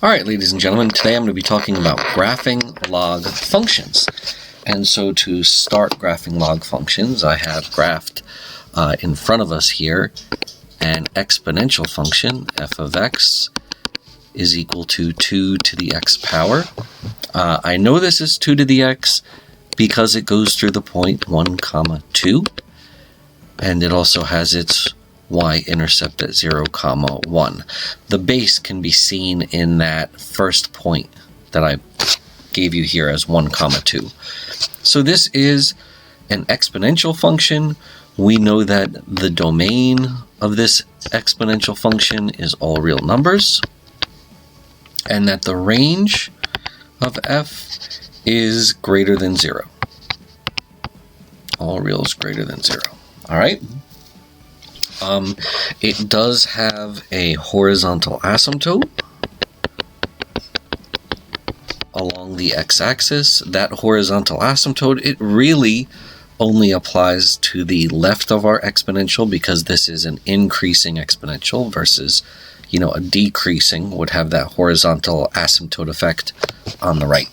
All right, ladies and gentlemen, today I'm going to be talking about graphing log functions. And so to start graphing log functions, I have graphed in front of us here an exponential function, f of x is equal to 2 to the x power. I know this is 2 to the x because it goes through the point 1, 2, and it also has its y-intercept at 0, 1. The base can be seen in that first point that I gave you here as 1, 2. So this is an exponential function. We know that the domain of this exponential function is all real numbers, and that the range of f is greater than 0. All real is greater than 0. All right. It does have a horizontal asymptote along the x-axis. That horizontal asymptote, it really only applies to the left of our exponential because this is an increasing exponential versus, a decreasing would have that horizontal asymptote effect on the right.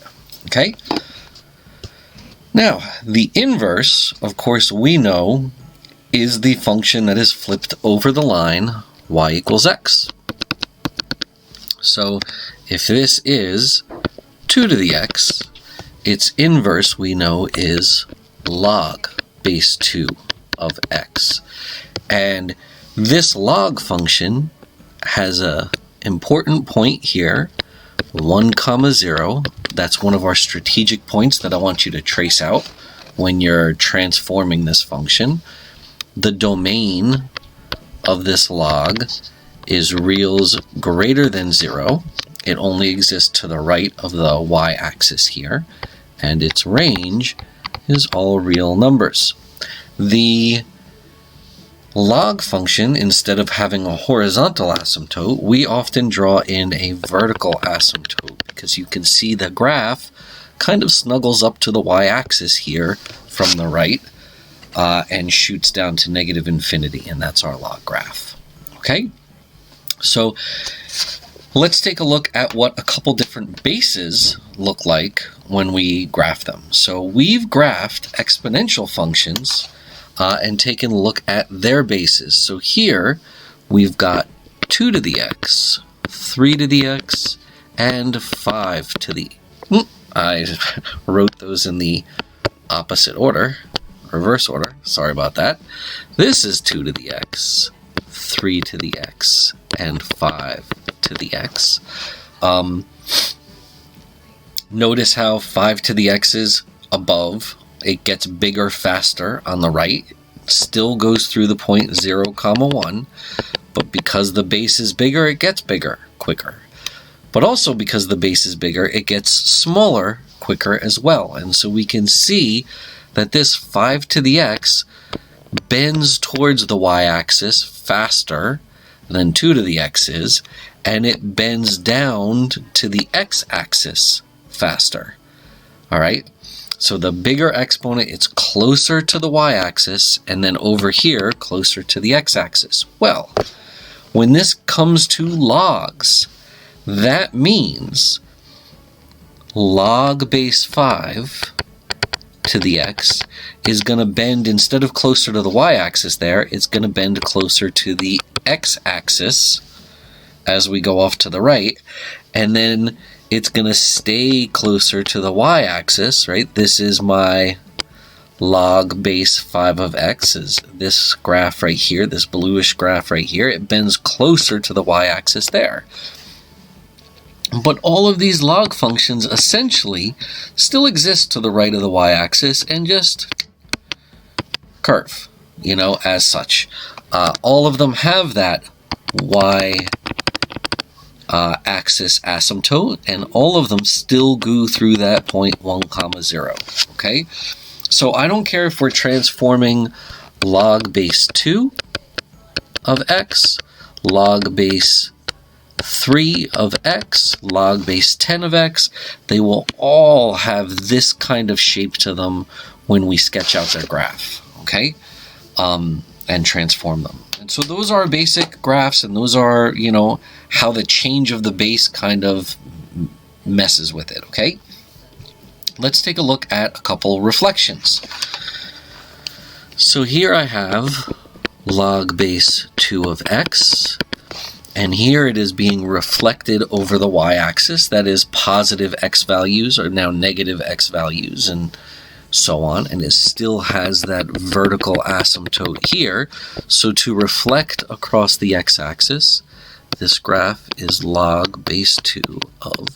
Okay? Now, the inverse, of course, we know is the function that is flipped over the line y equals x. So if this is 2 to the x, its inverse we know is log base 2 of x. And this log function has a important point here, 1, 0. That's one of our strategic points that I want you to trace out when you're transforming this function. The domain of this log is reals greater than 0. It only exists to the right of the y-axis here, and its range is all real numbers. The log function, instead of having a horizontal asymptote, we often draw in a vertical asymptote because you can see the graph kind of snuggles up to the y-axis here from the right and shoots down to negative infinity, and that's our log graph. Okay? So let's take a look at what a couple different bases look like when we graph them. So we've graphed exponential functions and taken a look at their bases. So here we've got 2 to the x, 3 to the x, and 5 to the... I wrote those in the opposite order, reverse order. Sorry about that. This is 2 to the x, 3 to the x, and 5 to the x. Notice how 5 to the x is above. It gets bigger faster on the right. It still goes through the point 0, 1, but because the base is bigger, it gets bigger quicker. But also because the base is bigger, it gets smaller quicker as well. And so we can see that this 5 to the x bends towards the y-axis faster than 2 to the x is, and it bends down to the x-axis faster. All right? So the bigger exponent, it's closer to the y-axis, and then over here, closer to the x-axis. Well, when this comes to logs, that means log base 5 to the x is going to bend, instead of closer to the y-axis there, it's going to bend closer to the x-axis as we go off to the right, and then it's going to stay closer to the y-axis, right? This is my log base 5 of x, is this graph right here, this bluish graph right here. It bends closer to the y-axis there. But all of these log functions essentially still exist to the right of the y-axis and just curve, as such. All of them have that y-axis asymptote, and all of them still go through that point 1, 0. Okay? So I don't care if we're transforming log base 2 of x, log base 3 of x, log base 10 of x, they will all have this kind of shape to them when we sketch out their graph, okay? and transform them. And so those are basic graphs, and those are, how the change of the base kind of messes with it, okay? Let's take a look at a couple reflections. So here I have log base 2 of x, and here it is being reflected over the y-axis. That is, positive x values are now negative x values, and so on, and it still has that vertical asymptote here. So to reflect across the x-axis, this graph is log base 2 of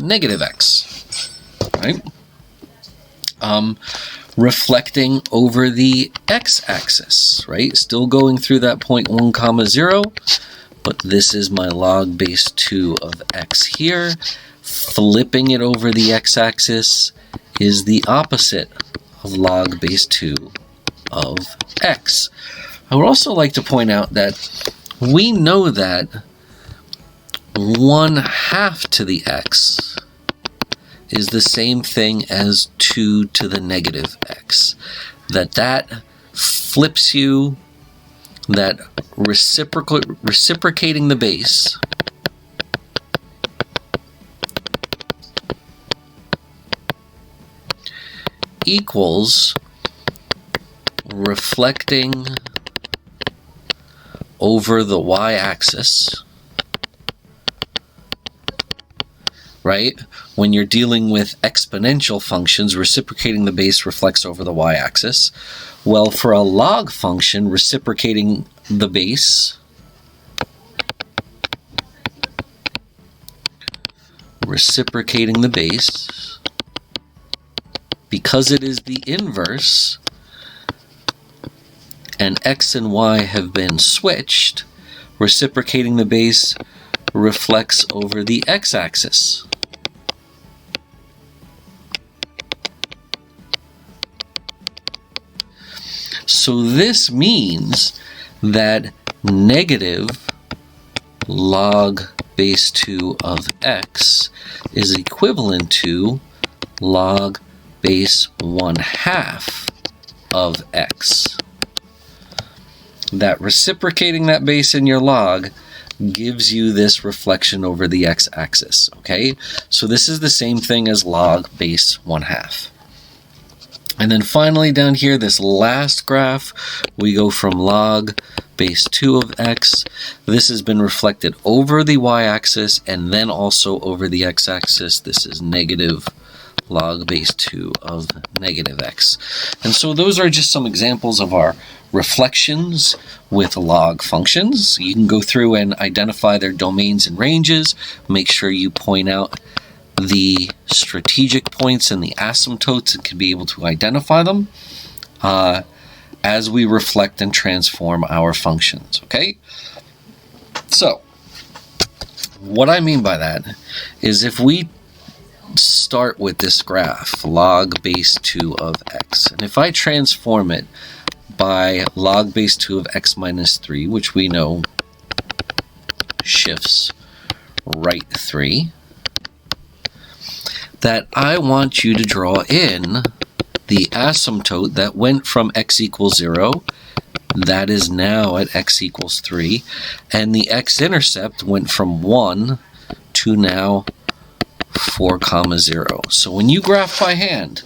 negative x, right? Reflecting over the x-axis, right? Still going through that point 1, 0, but this is my log base 2 of x here. Flipping it over the x-axis is the opposite of log base 2 of x. I would also like to point out that we know that 1/2 to the x is the same thing as 2 to the negative x. That flips you, that reciprocating the base equals reflecting over the y-axis, right? When you're dealing with exponential functions, reciprocating the base reflects over the y-axis. Well, for a log function, reciprocating the base because it is the inverse and x and y have been switched, reciprocating the base reflects over the x-axis. So this means that negative log base 2 of x is equivalent to log base 1/2 of x. That reciprocating that base in your log gives you this reflection over the x-axis, okay? So this is the same thing as log base 1/2. And then finally down here, this last graph, we go from log base 2 of x. This has been reflected over the y-axis and then also over the x-axis. This is negative log base 2 of negative x. And so those are just some examples of our reflections with log functions. You can go through and identify their domains and ranges. Make sure you point out the strategic points and the asymptotes and can be able to identify them as we reflect and transform our functions, okay? So, what I mean by that is if we start with this graph, log base 2 of x, and if I transform it by log base 2 of x minus 3, which we know shifts right 3, that I want you to draw in the asymptote that went from x equals 0, that is now at x equals 3, and the x-intercept went from 1 to now 4, 0. So when you graph by hand,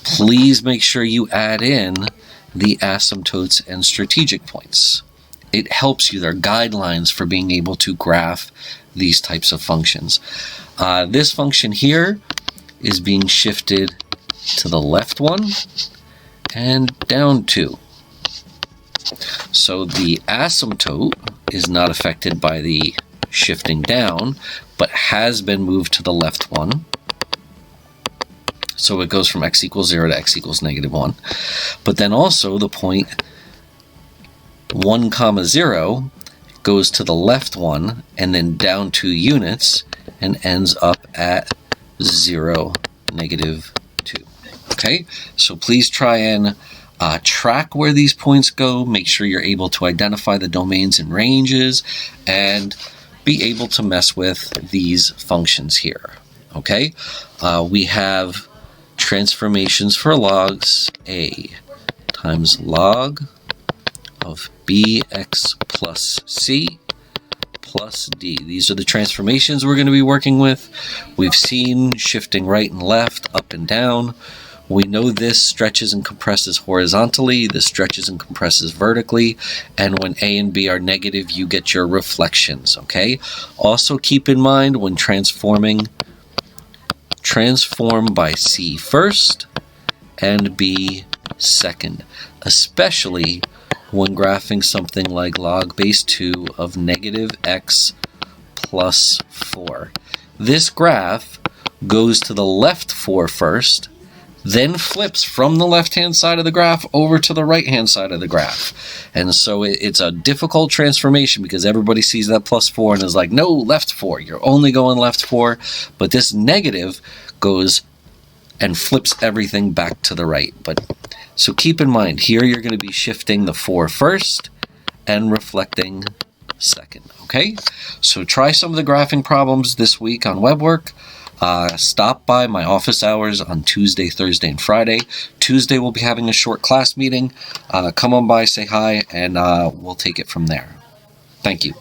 please make sure you add in the asymptotes and strategic points. It helps you. There are guidelines for being able to graph these types of functions. This function here is being shifted to the left 1 and down 2. So the asymptote is not affected by the shifting down, but has been moved to the left 1. So it goes from x equals 0 to x equals negative 1. But then also the point 1, 0 goes to the left 1 and then down 2 units and ends up at 0, negative 2. Okay, so please try and track where these points go. Make sure you're able to identify the domains and ranges and be able to mess with these functions here. Okay, we have transformations for logs. A times log of bx plus c plus d. These are the transformations we're going to be working with. We've seen shifting right and left, up and down. We know this stretches and compresses horizontally, this stretches and compresses vertically, and when a and b are negative, you get your reflections, okay? Also keep in mind when transforming, transform by c first and b second, especially when graphing something like log base 2 of negative x plus 4. This graph goes to the left 4 first, then flips from the left-hand side of the graph over to the right-hand side of the graph. And so it's a difficult transformation because everybody sees that plus 4 and is like, no, left 4. You're only going left 4. But this negative goes and flips everything back to the right. So keep in mind, here you're going to be shifting the 4 first and reflecting second, okay? So try some of the graphing problems this week on WebWork. Stop by my office hours on Tuesday, Thursday, and Friday. Tuesday we'll be having a short class meeting. Come on by, say hi, and we'll take it from there. Thank you.